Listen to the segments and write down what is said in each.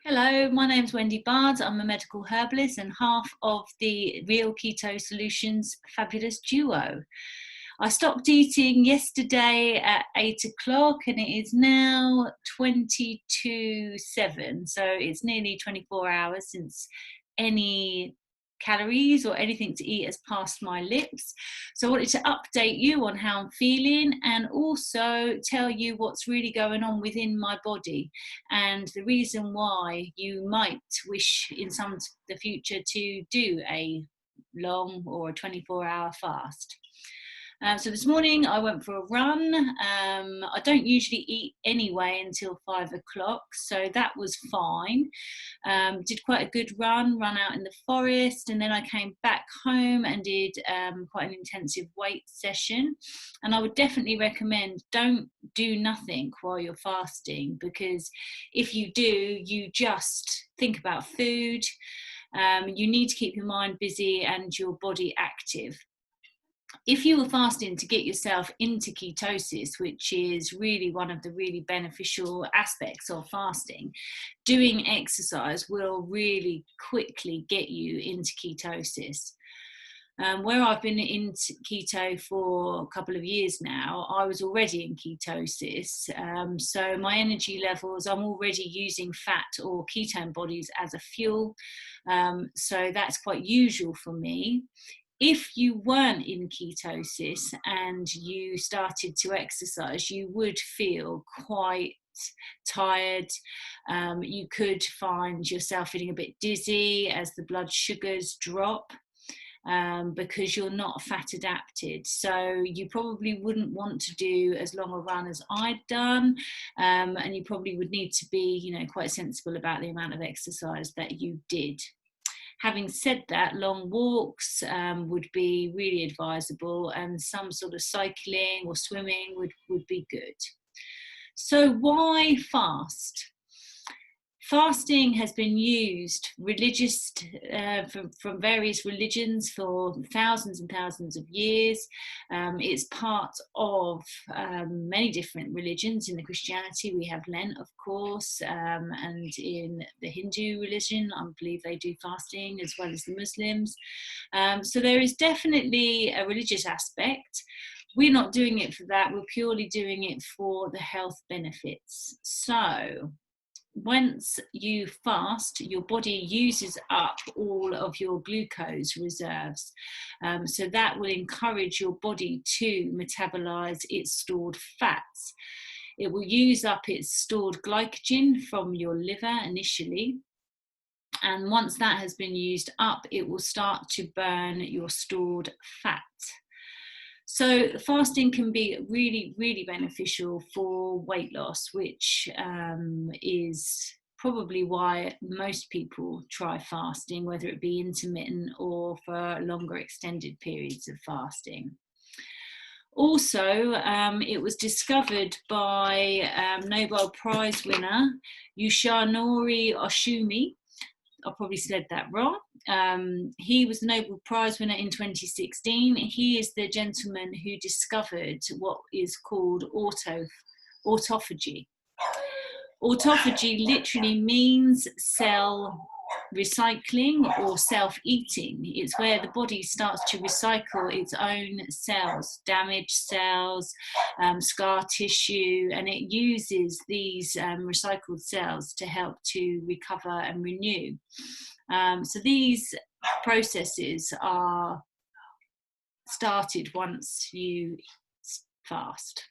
Hello, my name's Wendy Bards. I'm a medical herbalist and half of the Real Keto Solutions fabulous duo. I stopped eating yesterday at 8 o'clock and it is now 22:07. So it's nearly 24 hours since any calories or anything to eat has passed my lips. So I wanted to update you on how I'm feeling and also tell you what's really going on within my body and the reason why you might wish in the future to do a long or a 24-hour fast. So this morning I went for a run. I don't usually eat anyway until 5 o'clock, so that was fine. Did quite a good run out in the forest, and then I came back home and did quite an intensive weight session. And I would definitely recommend don't do nothing while you're fasting, because if you do, you just think about food. You need to keep your mind busy and your body active. If you were fasting to get yourself into ketosis, which is really one of the really beneficial aspects of fasting, doing exercise will really quickly get you into ketosis. Where I've been in keto for a couple of years now, I was already in ketosis. So my energy levels, I'm already using fat or ketone bodies as a fuel. So that's quite usual for me. If you weren't in ketosis and you started to exercise, you would feel quite tired. You could find yourself feeling a bit dizzy as the blood sugars drop, because you're not fat adapted. So you probably wouldn't want to do as long a run as I'd done, and you probably would need to be, quite sensible about the amount of exercise that you did. Having said that, long walks would be really advisable, and some sort of cycling or swimming would be good. So why fast? Fasting has been used from various religions for thousands and thousands of years. It's part of many different religions. In the Christianity, we have Lent, of course, and in the Hindu religion, I believe they do fasting as well as the Muslims. So there is definitely a religious aspect. We're not doing it for that. We're purely doing it for the health benefits. So once you fast, your body uses up all of your glucose reserves. So that will encourage your body to metabolize its stored fats. It will use up its stored glycogen from your liver initially. And once that has been used up, it will start to burn your stored fat. So fasting can be really, really beneficial for weight loss, which is probably why most people try fasting, whether it be intermittent or for longer extended periods of fasting. Also, it was discovered by Nobel Prize winner Yoshinori Oshumi. I probably said that wrong. He was the Nobel Prize winner in 2016. He is the gentleman who discovered what is called autophagy. Autophagy literally means cell recycling or self-eating. It's where the body starts to recycle its own cells, damaged cells, scar tissue, and it uses these recycled cells to help to recover and renew. So these processes are started once you fast.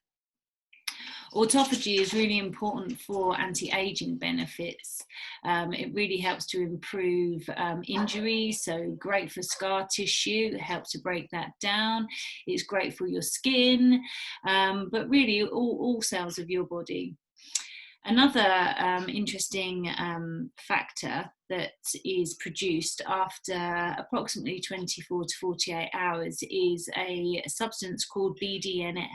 Autophagy is really important for anti-aging benefits. It really helps to improve injury, so great for scar tissue, it helps to break that down. It's great for your skin, but really all cells of your body. Another interesting factor that is produced after approximately 24 to 48 hours is a substance called BDNF.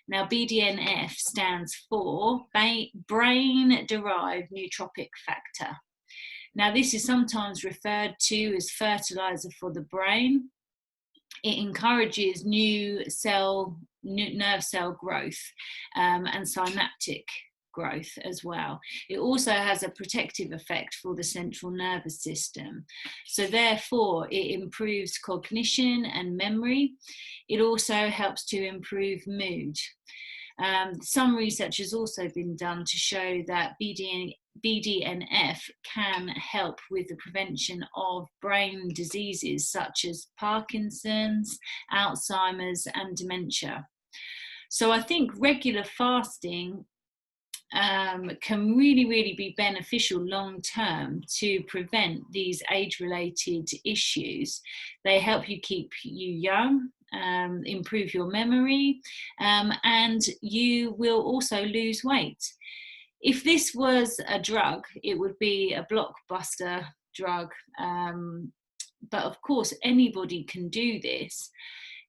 Now, BDNF stands for brain-derived neurotrophic factor. Now, this is sometimes referred to as fertilizer for the brain. It encourages new nerve cell growth and synaptic growth as well. It also has a protective effect for the central nervous system. So therefore, it improves cognition and memory. It also helps to improve mood. Some research has also been done to show that BDNF can help with the prevention of brain diseases such as Parkinson's, Alzheimer's, and dementia. So I think regular fasting can really be beneficial long term to prevent these age-related issues. They help you keep you young, improve your memory, and you will also lose weight. If this was a drug, it would be a blockbuster drug, but of course anybody can do this.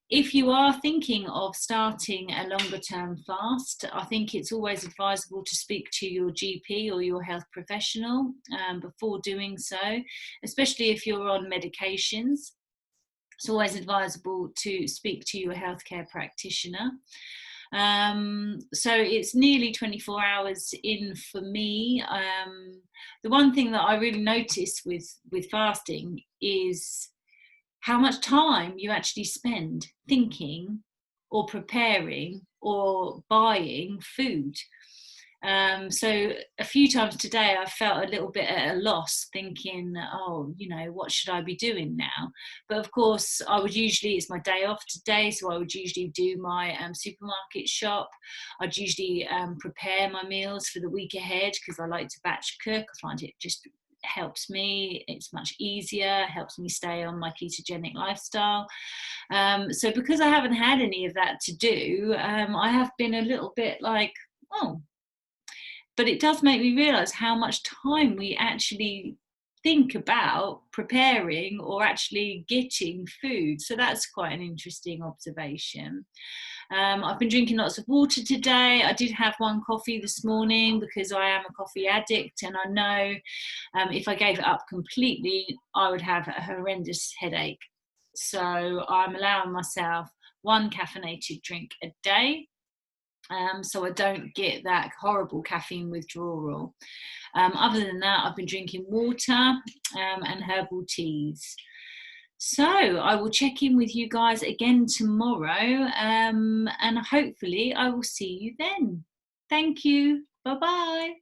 If you are thinking of starting a longer term fast, I think it's always advisable to speak to your GP or your health professional before doing so, especially if you're on medications. It's always advisable to speak to your healthcare practitioner. So it's nearly 24 hours in for me. The one thing that I really noticed with fasting is how much time you actually spend thinking or preparing or buying food. So a few times today I felt a little bit at a loss, thinking, oh, you know, what should I be doing now? But of course I would usually, it's my day off today, so I would usually do my supermarket shop. I'd usually prepare my meals for the week ahead, because I like to batch cook. I find it just helps me, it's much easier, helps me stay on my ketogenic lifestyle. So because I haven't had any of that to do, I have been a little bit like, oh, but it does make me realize how much time we actually think about preparing or actually getting food. So that's quite an interesting observation. I've been drinking lots of water today. I did have one coffee this morning because I am a coffee addict, and I know if I gave it up completely, I would have a horrendous headache. So I'm allowing myself one caffeinated drink a day, so I don't get that horrible caffeine withdrawal. Other than that, I've been drinking water and herbal teas. So I will check in with you guys again tomorrow, and hopefully I will see you then. Thank you. Bye-bye.